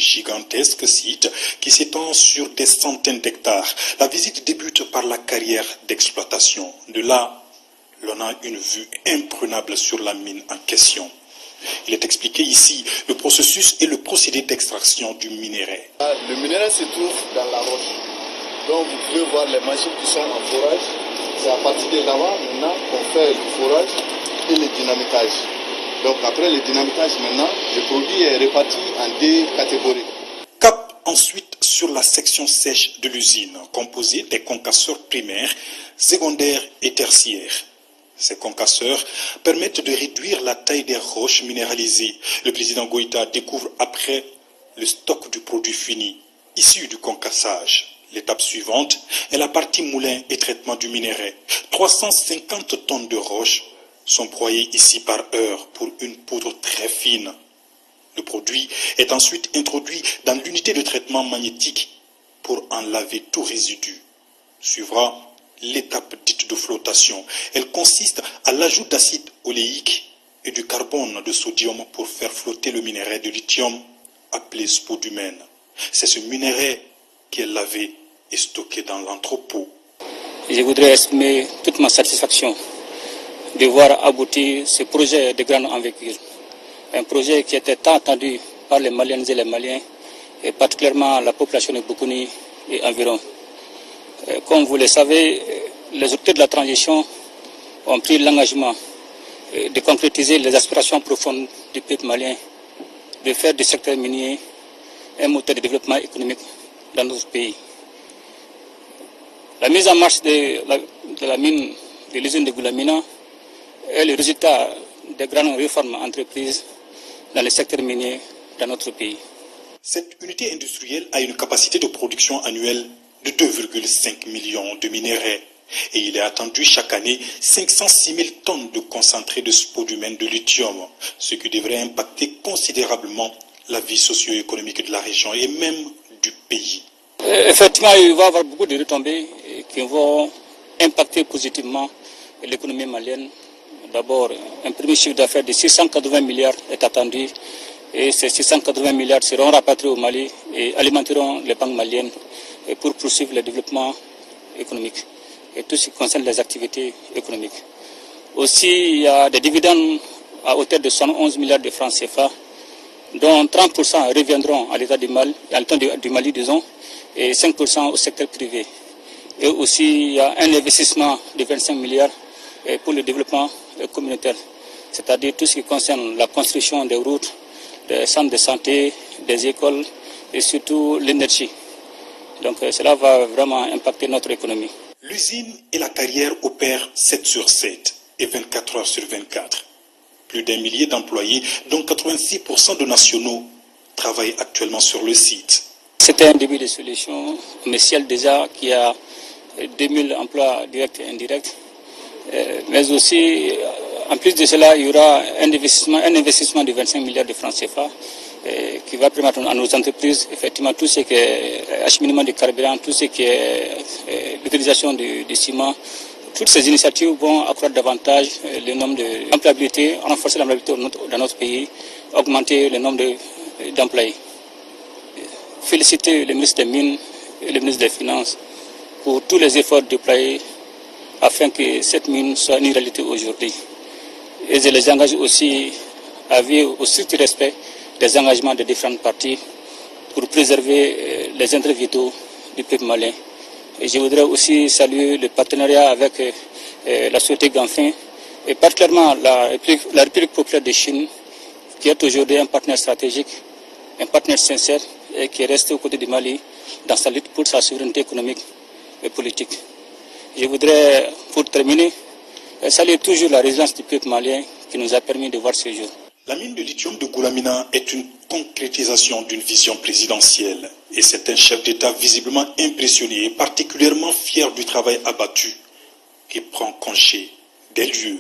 gigantesque site qui s'étend sur des centaines d'hectares. La visite débute par la carrière d'exploitation. De là, l'on a une vue imprenable sur la mine en question. Il est expliqué ici le processus et le procédé d'extraction du minerai. Le minerai se trouve dans la roche. Donc vous pouvez voir les machines qui sont en forage. C'est à partir de là-bas maintenant qu'on fait le forage et le dynamitage. Donc après le dynamitage maintenant, le produit est réparti en deux catégories. Cap ensuite sur la section sèche de l'usine, composée des concasseurs primaires, secondaires et tertiaires. Ces concasseurs permettent de réduire la taille des roches minéralisées. Le président Goïta découvre après le stock du produit fini, issu du concassage. L'étape suivante est la partie moulin et traitement du minerai. 350 tonnes de roches sont broyées ici par heure pour une poudre très fine. Le produit est ensuite introduit dans l'unité de traitement magnétique pour en laver tout résidu. Suivra l'étape dite de flottation. Elle consiste à l'ajout d'acide oléique et du carbone de sodium pour faire flotter le minerai de lithium appelé spodumène. C'est ce minerai qui est lavé et stocké dans l'entrepôt. Je voudrais exprimer toute ma satisfaction de voir aboutir ce projet de grande envergure. Un projet qui était tant attendu par les Maliennes et les Maliens, et particulièrement la population de Boukouni et environ. Comme vous le savez, les autorités de la transition ont pris l'engagement de concrétiser les aspirations profondes du peuple malien, de faire du secteur minier un moteur de développement économique dans notre pays. La mise en marche de la mine de l'usine de Goulamina est le résultat des grandes réformes entreprises dans le secteur minier dans notre pays. Cette unité industrielle a une capacité de production annuelle de 2,5 millions de minerais et il est attendu chaque année 506 000 tonnes de concentré de spodumène de lithium, ce qui devrait impacter considérablement la vie socio-économique de la région et même du pays. Effectivement, il va y avoir beaucoup de retombées qui vont impacter positivement l'économie malienne. D'abord, un premier chiffre d'affaires de 680 milliards est attendu et ces 680 milliards seront rapatriés au Mali et alimenteront les banques maliennes pour poursuivre le développement économique et tout ce qui concerne les activités économiques. Aussi, il y a des dividendes à hauteur de 111 milliards de francs CFA, dont 30% reviendront à l'État du Mali, à l'État du Mali, disons, et 5% au secteur privé. Et aussi, il y a un investissement de 25 milliards pour le développement communautaire, c'est-à-dire tout ce qui concerne la construction des routes, des centres de santé, des écoles et surtout l'énergie. Donc cela va vraiment impacter notre économie. L'usine et la carrière opèrent 7 sur 7 et 24 heures sur 24. Plus d'un millier d'employés, dont 86% de nationaux, travaillent actuellement sur le site. C'était un début de solution, mais Ciel déjà qui a 2000 emplois directs et indirects. Mais aussi, en plus de cela, il y aura un investissement de 25 milliards de francs CFA qui va permettre à nos entreprises, effectivement, tout ce qui est acheminement de carburant, tout ce qui est l'utilisation du ciment. Toutes ces initiatives vont accroître davantage le nombre d'employabilité, renforcer l'employabilité dans notre pays, augmenter le nombre d'employés. Féliciter le ministre des Mines et le ministre des Finances pour tous les efforts déployés afin que cette mine soit une réalité aujourd'hui. Et je les engage aussi à veiller au strict respect des engagements des différentes parties pour préserver les intérêts vitaux du peuple malien. Et je voudrais aussi saluer le partenariat avec la société Ganfin et particulièrement la République populaire de Chine qui est aujourd'hui un partenaire stratégique, un partenaire sincère et qui est resté aux côtés du Mali dans sa lutte pour sa souveraineté économique et politique. Je voudrais, pour terminer, saluer toujours la résilience du peuple malien qui nous a permis de voir ce jour. La mine de lithium de Goulamina est une concrétisation d'une vision présidentielle et c'est un chef d'État visiblement impressionné et particulièrement fier du travail abattu qui prend congé des lieux